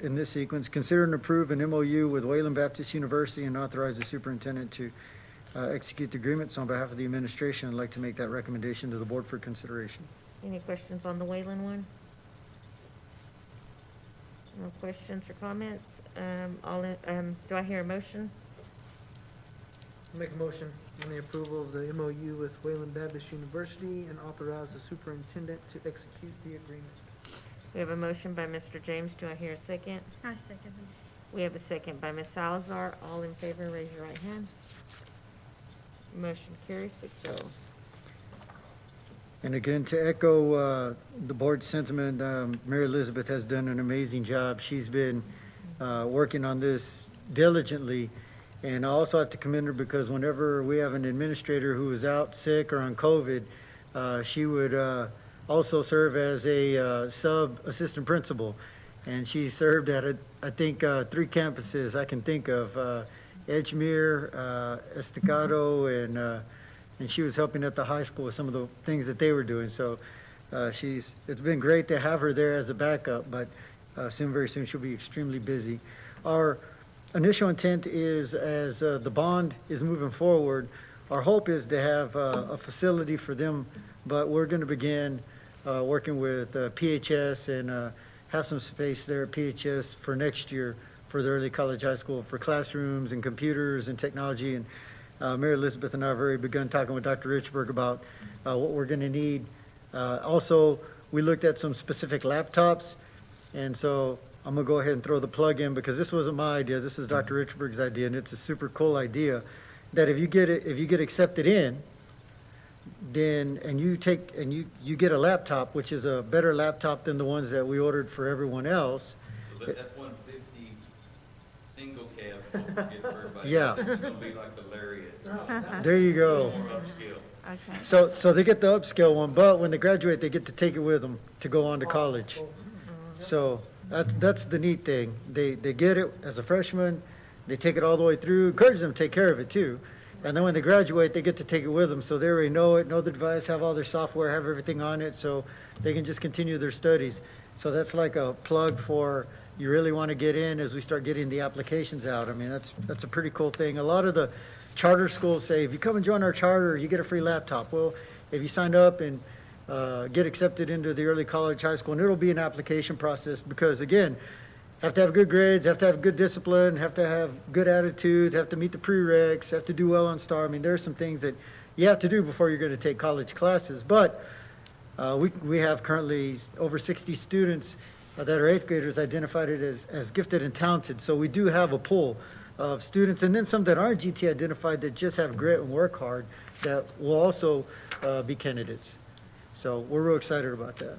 in this sequence, consider and approve an MOU with Wayland Baptist University and authorize the superintendent to execute the agreements. On behalf of the administration, I'd like to make that recommendation to the board for consideration. Any questions on the Wayland one? No questions or comments? Do I hear a motion? Make a motion on the approval of the MOU with Wayland Baptist University and authorize the superintendent to execute the agreement. We have a motion by Mr. James. Do I hear a second? I second it. We have a second by Ms. Salazar. All in favor, raise your right hand. Motion carries 6-0. And again, to echo the board's sentiment, Mary Elizabeth has done an amazing job. She's been working on this diligently. And I also have to commend her because whenever we have an administrator who is out sick or on COVID, she would also serve as a sub-assistant principal. And she served at, I think, 3 campuses I can think of, Edgemere, Estacado, and she was helping at the high school with some of the things that they were doing. So it's been great to have her there as a backup, but very soon she'll be extremely busy. Our initial intent is, as the bond is moving forward, our hope is to have a facility for them, but we're going to begin working with PHS and have some space there at PHS for next year for the early college high school for classrooms and computers and technology. And Mary Elizabeth and I have already begun talking with Dr. Richburg about what we're going to need. Also, we looked at some specific laptops, and so I'm going to go ahead and throw the plug in because this wasn't my idea. This is Dr. Richburg's idea, and it's a super cool idea that if you get accepted in, then you get a laptop, which is a better laptop than the ones that we ordered for everyone else. So that F-150 single cab won't get for everybody. Yeah. This is gonna be like the Lariat. There you go. More upscale. Okay. So they get the upscale one, but when they graduate, they get to take it with them to go on to college. So That's the neat thing. They get it as a freshman, they take it all the way through, encourage them to take care of it too. And then when they graduate, they get to take it with them, so they already know it, know the device, have all their software, have everything on it, so they can just continue their studies. So that's like a plug for, you really want to get in as we start getting the applications out. I mean, that's a pretty cool thing. A lot of the charter schools say, if you come and join our charter, you get a free laptop. Well, if you sign up and get accepted into the early college, high school, and it'll be an application process because, again, have to have good grades, have to have good discipline, have to have good attitudes, have to meet the prereqs, have to do well on STAR. I mean, there are some things that you have to do before you're going to take college classes. But we have currently over 60 students that are eighth graders identified as gifted and talented. So we do have a pool of students, and then some that aren't GT identified that just have grit and work hard that will also be candidates. So we're real excited about that.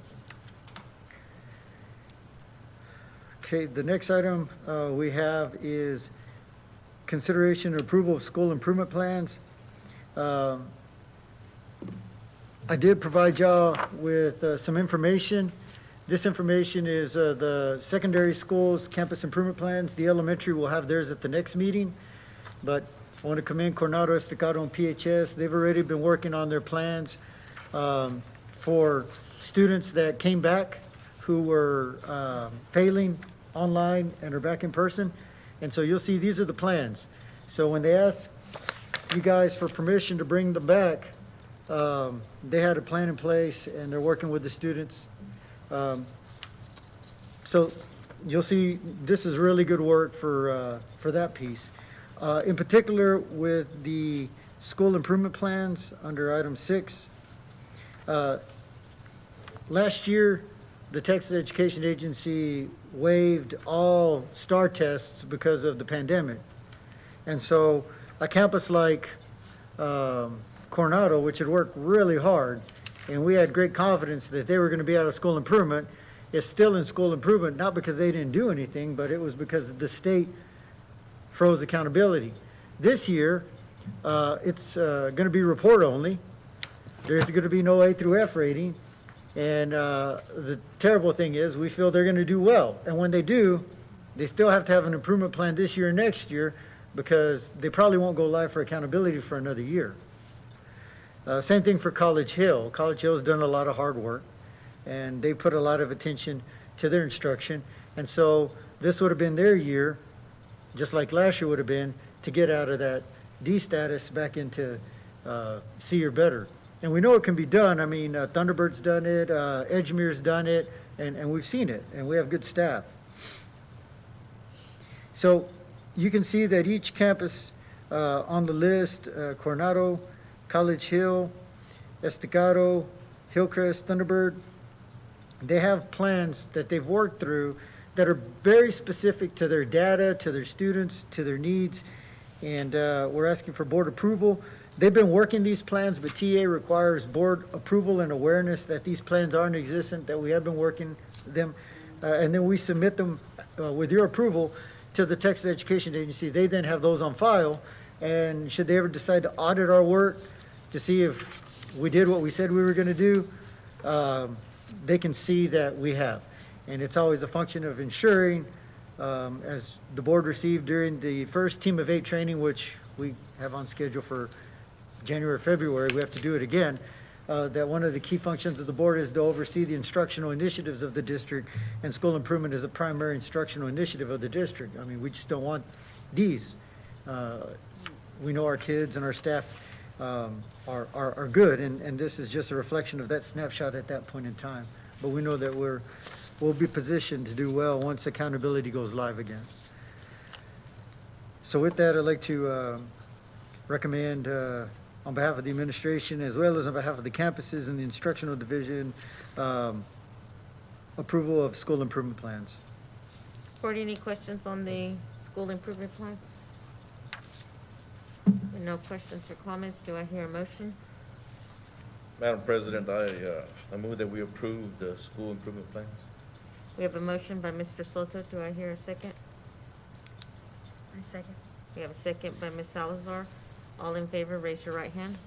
Okay, the next item we have is consideration and approval of school improvement plans. I did provide y'all with some information. This information is the secondary schools campus improvement plans. The elementary will have theirs at the next meeting, but I want to commend Coronado, Estacado, and PHS. They've already been working on their plans for students that came back who were failing online and are back in person. And so you'll see these are the plans. So when they ask you guys for permission to bring them back, they had a plan in place and they're working with the students. So you'll see this is really good work for that piece. In particular with the school improvement plans under item 6. Last year, the Texas Education Agency waived all STAR tests because of the pandemic. And so a campus like Coronado, which had worked really hard, and we had great confidence that they were going to be out of school improvement, is still in school improvement, not because they didn't do anything, but it was because the state froze accountability. This year, it's going to be report only. There's going to be no A through F rating. And the terrible thing is we feel they're going to do well. And when they do, they still have to have an improvement plan this year and next year because they probably won't go live for accountability for another year. Same thing for College Hill. College Hill's done a lot of hard work, and they put a lot of attention to their instruction. And so this would have been their year, just like last year would have been, to get out of that D status back into C or better. And we know it can be done. I mean, Thunderbird's done it, Edgemere's done it, and we've seen it, and we have good staff. So you can see that each campus on the list, Coronado, College Hill, Estacado, Hillcrest, Thunderbird, they have plans that they've worked through that are very specific to their data, to their students, to their needs, and we're asking for board approval. They've been working these plans, but TA requires board approval and awareness that these plans are in existence, that we have been working them, and then we submit them with your approval to the Texas Education Agency. They then have those on file, and should they ever decide to audit our work to see if we did what we said we were going to do, they can see that we have. And it's always a function of ensuring, as the board received during the first Team of 8 training, which we have on schedule for January, February, we have to do it again, that one of the key functions of the board is to oversee the instructional initiatives of the district, and school improvement is a primary instructional initiative of the district. I mean, we just don't want these. We know our kids and our staff are good, and this is just a reflection of that snapshot at that point in time. But we know that we'll be positioned to do well once accountability goes live again. So with that, I'd like to recommend on behalf of the administration, as well as on behalf of the campuses and the instructional division, approval of school improvement plans. Court, any questions on the school improvement plans? No questions or comments, do I hear a motion? Madam President, I move that we approve the school improvement plans. We have a motion by Mr. Soto, do I hear a second? I second. We have a second by Ms. Salazar. All in favor, raise your right hand.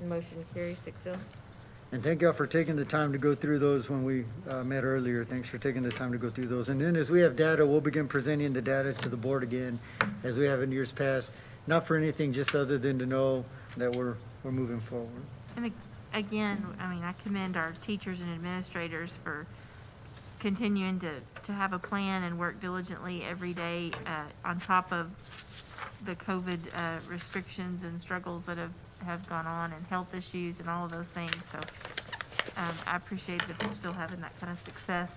Motion carries 6-0. And thank y'all for taking the time to go through those when we met earlier. Thanks for taking the time to go through those. And then as we have data, we'll begin presenting the data to the board again, as we have in years past. Not for anything, just other than to know that we're moving forward. And again, I mean, I commend our teachers and administrators for continuing to have a plan and work diligently every day on top of the COVID restrictions and struggles that have gone on, and health issues and all of those things. So I appreciate that they're still having that kind of success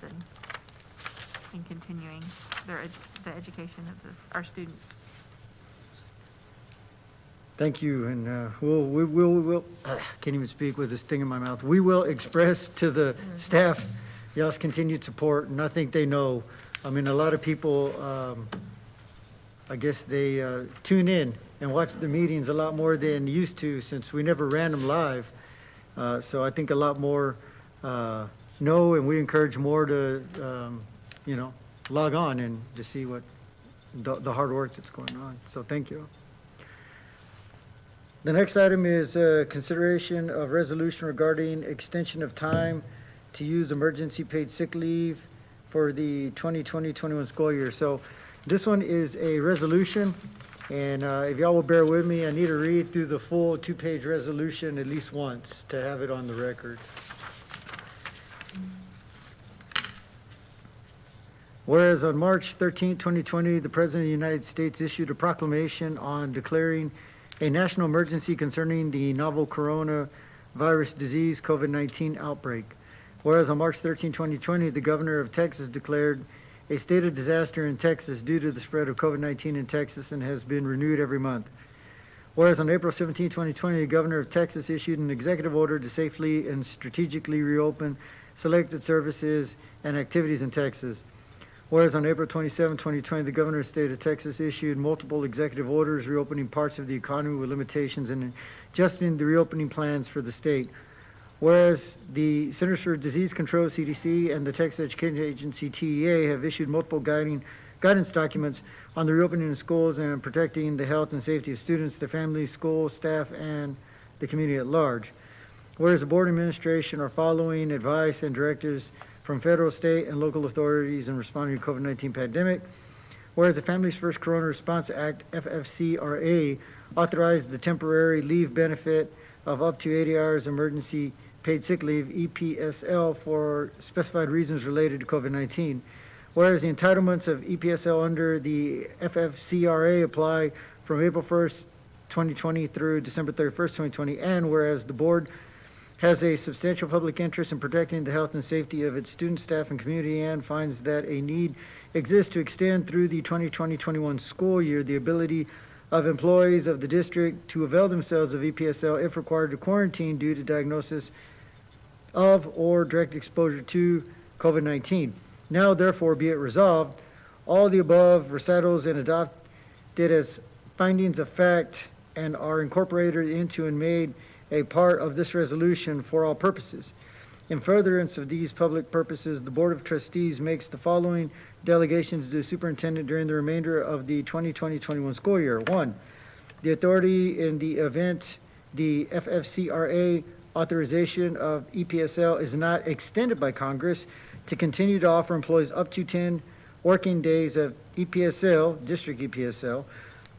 and continuing the education of our students. Thank you, and we'll can't even speak with this thing in my mouth. We will express to the staff y'all's continued support, and I think they know. I mean, a lot of people, I guess they tune in and watch the meetings a lot more than used to, since we never ran them live. So I think a lot more know, and we encourage more to, log on and to see what the hard work that's going on. So thank you. The next item is consideration of resolution regarding extension of time to use emergency paid sick leave for the 2020-21 school year. So this one is a resolution, and if y'all will bear with me, I need to read through the full 2-page resolution at least once to have it on the record. Whereas on March 13, 2020, the President of the United States issued a proclamation on declaring a national emergency concerning the novel coronavirus disease COVID-19 outbreak. Whereas on March 13, 2020, the governor of Texas declared a state of disaster in Texas due to the spread of COVID-19 in Texas, and has been renewed every month. Whereas on April 17, 2020, the governor of Texas issued an executive order to safely and strategically reopen selected services and activities in Texas. Whereas on April 27, 2020, the governor of the state of Texas issued multiple executive orders reopening parts of the economy with limitations and adjusting the reopening plans for the state. Whereas the Centers for Disease Control, CDC, and the Texas Education Agency, TEA, have issued multiple guidance documents on the reopening of schools and protecting the health and safety of students, their families, school staff, and the community at large. Whereas the board administration are following advice and directives from federal, state, and local authorities in responding to COVID-19 pandemic. Whereas the Families First Corona Response Act, FFCRA, authorized the temporary leave benefit of up to 80 hours emergency paid sick leave, EPSL, for specified reasons related to COVID-19. Whereas the entitlements of EPSL under the FFCRA apply from April 1st, 2020 through December 31st, 2020, and whereas the board has a substantial public interest in protecting the health and safety of its student, staff, and community, and finds that a need exists to extend through the 2020-21 school year the ability of employees of the district to avail themselves of EPSL if required to quarantine due to diagnosis of or direct exposure to COVID-19. Now, therefore, be it resolved, all the above recitals and adopted as findings of fact and are incorporated into and made a part of this resolution for all purposes. In furtherance of these public purposes, the Board of Trustees makes the following delegations to the superintendent during the remainder of the 2020-21 school year. 1, the authority in the event the FFCRA authorization of EPSL is not extended by Congress to continue to offer employees up to 10 working days of EPSL, district EPSL,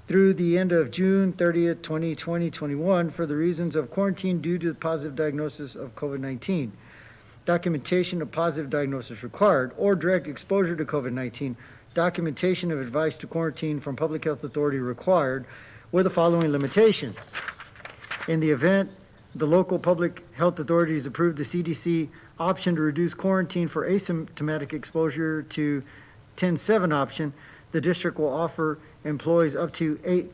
through the end of June 30th, 2020-21 for the reasons of quarantine due to the positive diagnosis of COVID-19. Documentation of positive diagnosis required, or direct exposure to COVID-19, documentation of advice to quarantine from public health authority required, with the following limitations. In the event the local public health authorities approve the CDC option to reduce quarantine for asymptomatic exposure to 10-7 option, the district will offer employees up to 8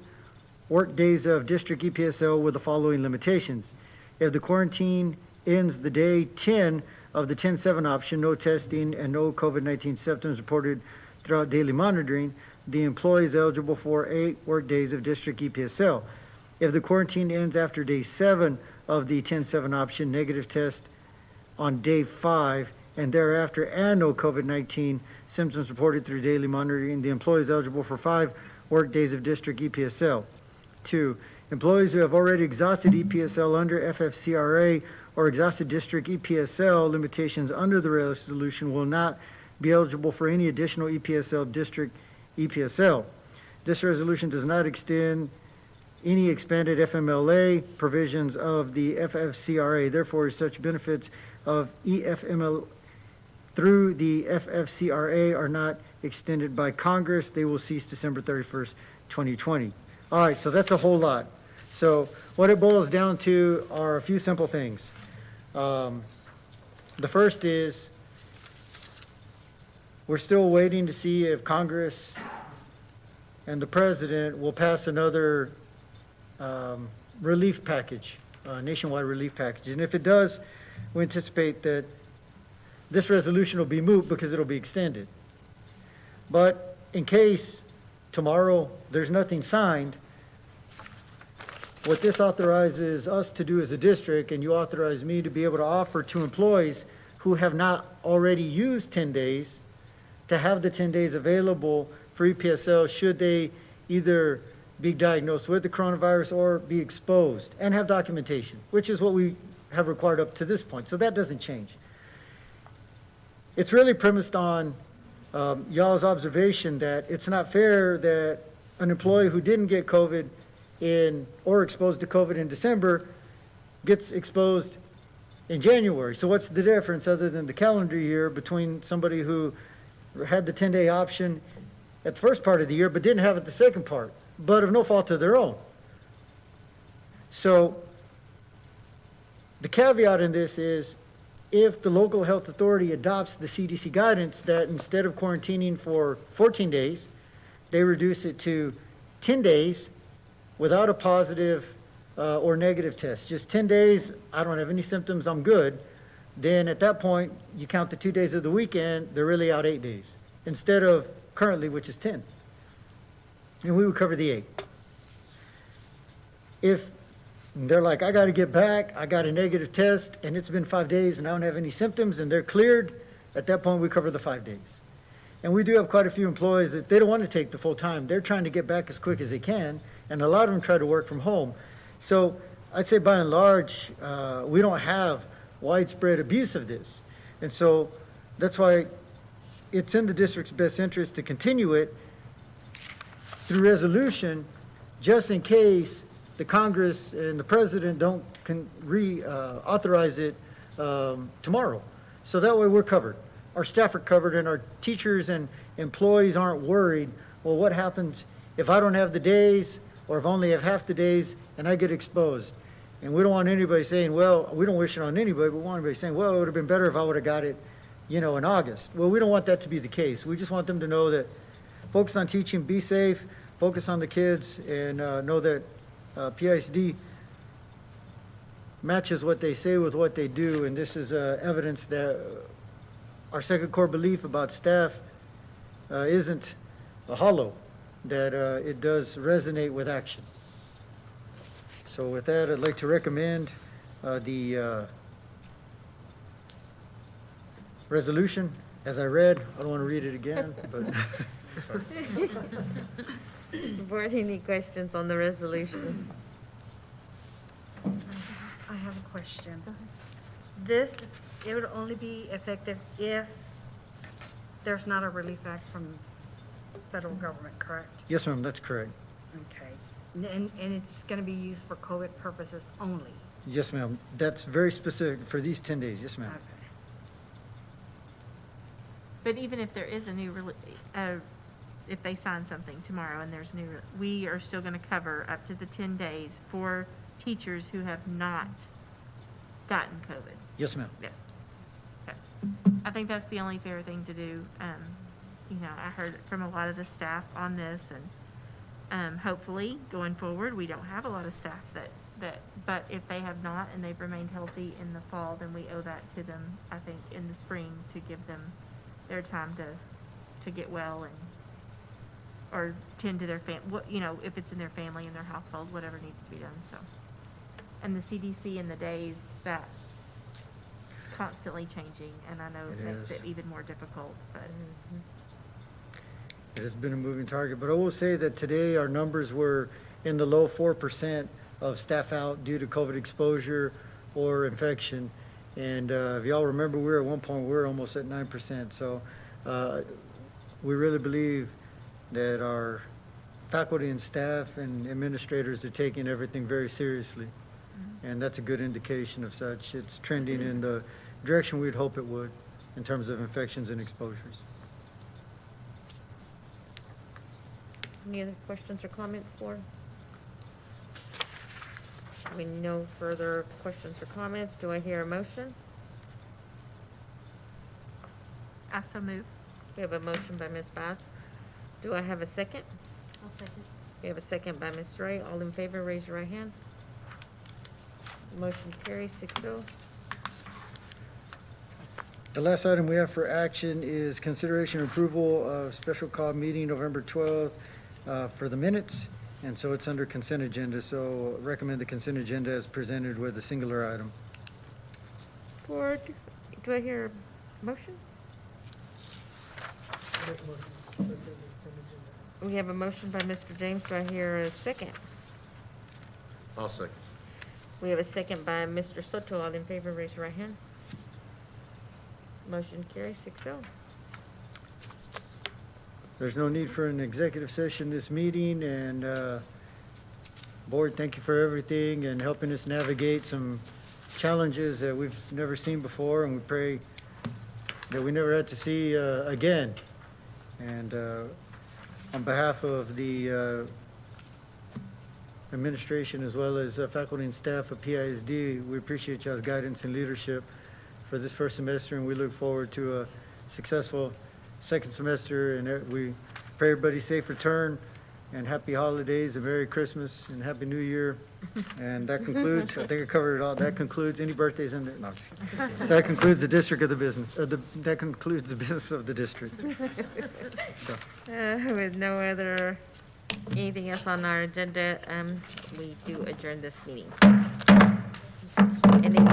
work days of district EPSL with the following limitations. If the quarantine ends the day 10 of the 10-7 option, no testing and no COVID-19 symptoms reported throughout daily monitoring, the employee is eligible for 8 work days of district EPSL. If the quarantine ends after day 7 of the 10-7 option, negative test on day 5 and thereafter, and no COVID-19 symptoms reported through daily monitoring, the employee is eligible for 5 work days of district EPSL. 2, employees who have already exhausted EPSL under FFCRA or exhausted district EPSL limitations under the resolution will not be eligible for any additional EPSL district EPSL. This resolution does not extend any expanded FMLA provisions of the FFCRA. Therefore, such benefits of EFML through the FFCRA are not extended by Congress. They will cease December 31st, 2020. All right, so that's a whole lot. So what it boils down to are a few simple things. The first is we're still waiting to see if Congress and the president will pass another relief package, nationwide relief package. And if it does, we anticipate that this resolution will be moot because it'll be extended. But in case tomorrow there's nothing signed, what this authorizes us to do as a district, and you authorize me to be able to offer to employees who have not already used 10 days, to have the 10 days available for EPSL should they either be diagnosed with the coronavirus or be exposed and have documentation, which is what we have required up to this point. So that doesn't change. It's really premised on y'all's observation that it's not fair that an employee who didn't get COVID or exposed to COVID in December gets exposed in January. So what's the difference other than the calendar year between somebody who had the 10-day option at the first part of the year but didn't have it the second part, but of no fault of their own? So the caveat in this is if the local health authority adopts the CDC guidance that instead of quarantining for 14 days, they reduce it to 10 days without a positive or negative test. Just 10 days, I don't have any symptoms, I'm good. Then at that point, you count the 2 days of the weekend, they're really out 8 days, instead of currently, which is 10. And we would cover the 8. If they're like, I got to get back, I got a negative test, and it's been 5 days and I don't have any symptoms, and they're cleared, at that point, we cover the 5 days. And we do have quite a few employees that they don't want to take the full time. They're trying to get back as quick as they can, and a lot of them try to work from home. So I'd say by and large, we don't have widespread abuse of this. And so that's why it's in the district's best interest to continue it through resolution, just in case the Congress and the president don't authorize it tomorrow. So that way we're covered. Our staff are covered, and our teachers and employees aren't worried, well, what happens if I don't have the days, or if I only have half the days and I get exposed? And we don't want anybody saying, well, we don't wish it on anybody, but we want anybody saying, well, it would have been better if I would have got it, in August. Well, we don't want that to be the case. We just want them to know that focus on teaching, be safe, focus on the kids, and know that PISD matches what they say with what they do, and this is evidence that our second core belief about staff isn't hollow, that it does resonate with action. So with that, I'd like to recommend the resolution as I read. I don't want to read it again, but Board, any questions on the resolution? I have a question. It would only be effective if there's not a relief act from federal government, correct? yes, ma'am, that's correct. Okay. And it's going to be used for COVID purposes only? Yes, ma'am. That's very specific for these 10 days. Yes, ma'am. Okay. But even if there is a new, if they sign something tomorrow and there's new, we are still going to cover up to the 10 days for teachers who have not gotten COVID. Yes, ma'am. Yes. Okay. I think that's the only fair thing to do. I heard from a lot of the staff on this, and hopefully going forward, we don't have a lot of staff but if they have not and they've remained healthy in the fall, then we owe that to them, I think, in the spring to give them their time to get well or tend to their if it's in their family and their household, whatever needs to be done, so. And the CDC and the days, that's constantly changing, and I know it makes it even more difficult, but. It has been a moving target, but I will say that today our numbers were in the low 4% of staff out due to COVID exposure or infection. And if y'all remember, at one point, we were almost at 9%. So we really believe that our faculty and staff and administrators are taking everything very seriously. And that's a good indication of such. It's trending in the direction we'd hope it would in terms of infections and exposures. Any other questions or comments, board? Having no further questions or comments, do I hear a motion? I so move. We have a motion by Ms. Bass. Do I have a second? I'll second. We have a second by Ms. Ray. All in favor, raise your right hand. Motion carries 6-0. The last item we have for action is consideration and approval of special call meeting November 12th for the minutes. And so it's under consent agenda, so recommend the consent agenda as presented with a singular item. Board, do I hear a motion? Make a motion to approve the consent agenda. We have a motion by Mr. James. Do I hear a second? I'll second. We have a second by Mr. Soto. All in favor, raise your right hand. Motion carries 6-0. There's no need for an executive session this meeting, and board, thank you for everything and helping us navigate some challenges that we've never seen before, and we pray that we never have to see again. And on behalf of the administration as well as faculty and staff of PISD, we appreciate y'all's guidance and leadership for this first semester, and we look forward to a successful second semester, and we pray everybody safe return and happy holidays and Merry Christmas and Happy New Year. And that concludes, I think I covered it all. That concludes any birthdays in there. No, I'm just kidding. That concludes the district of the business, that concludes the business of the district. So. With no other, anything else on our agenda, we do adjourn this meeting. Ending